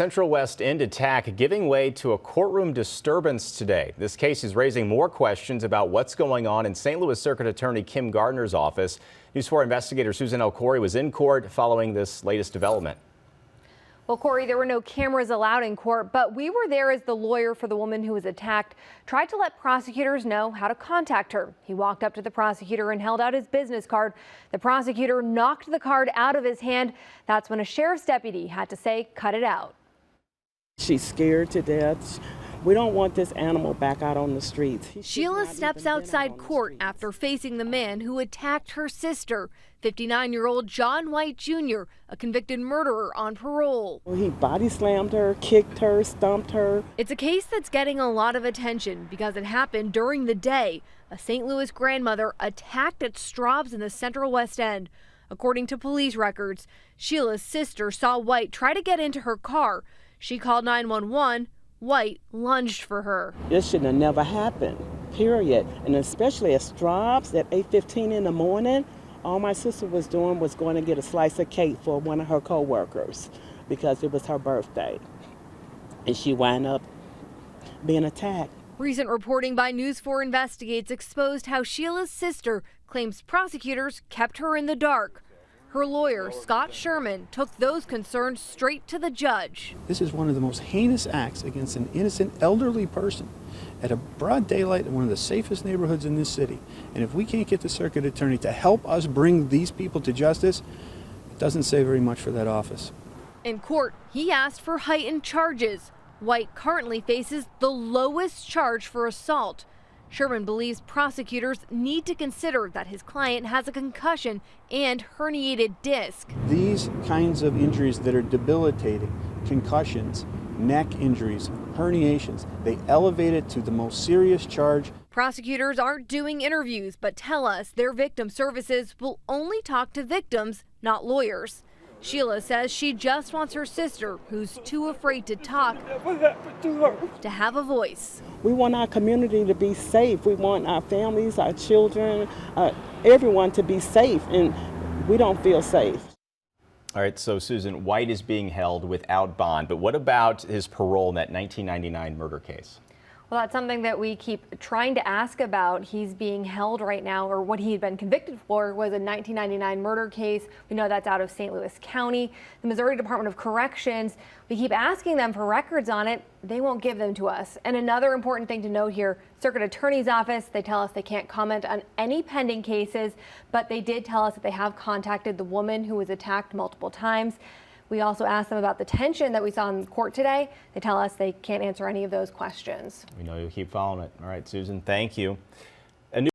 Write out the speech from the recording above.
Central West End attack giving way to a courtroom disturbance today. This case is raising more questions about what's going on in St. Louis Circuit Attorney Kim Gardner's office. News 4 investigator Susan L. Corey was in court following this latest development. Well, Corey, there were no cameras allowed in court, but we were there as the lawyer for the woman who was attacked tried to let prosecutors know how to contact her. He walked up to the prosecutor and held out his business card. The prosecutor knocked the card out of his hand. That's when a sheriff's deputy had to say, "Cut it out." She's scared to death. We don't want this animal back out on the streets. Sheila steps outside court after facing the man who attacked her sister, 59-year-old John White Jr., a convicted murderer on parole. He body slammed her, kicked her, stomped her. It's a case that's getting a lot of attention because it happened during the day. A St. Louis grandmother attacked at Straub's in the Central West End. According to police records, Sheila's sister saw White try to get into her car. She called 911. White lunged for her. This should have never happened, period. And especially at Straub's at 8:15 in the morning, all my sister was doing was going to get a slice of cake for one of her co-workers because it was her birthday. And she wound up being attacked. Recent reporting by News 4 Investigates exposed how Sheila's sister claims prosecutors kept her in the dark. Her lawyer, Scott Sherman, took those concerns straight to the judge. This is one of the most heinous acts against an innocent elderly person at a broad daylight in one of the safest neighborhoods in this city. And if we can't get the circuit attorney to help us bring these people to justice, it doesn't say very much for that office. In court, he asked for heightened charges. White currently faces the lowest charge for assault. Sherman believes prosecutors need to consider that his client has a concussion and herniated disc. These kinds of injuries that are debilitating, concussions, neck injuries, herniations, they elevate it to the most serious charge. Prosecutors aren't doing interviews, but tell us their victim services will only talk to victims, not lawyers. Sheila says she just wants her sister, who's too afraid to talk, to have a voice. We want our community to be safe. We want our families, our children, everyone to be safe, and we don't feel safe. All right, so Susan, White is being held without bond, but what about his parole in that 1999 murder case? Well, that's something that we keep trying to ask about. He's being held right now, or what he had been convicted for was a 1999 murder case. We know that's out of St. Louis County. The Missouri Department of Corrections, we keep asking them for records on it. They won't give them to us. And another important thing to note here, Circuit Attorney's Office, they tell us they can't comment on any pending cases, but they did tell us that they have contacted the woman who was attacked multiple times. We also asked them about the tension that we saw in court today. They tell us they can't answer any of those questions. We know you'll keep following it. All right, Susan, thank you.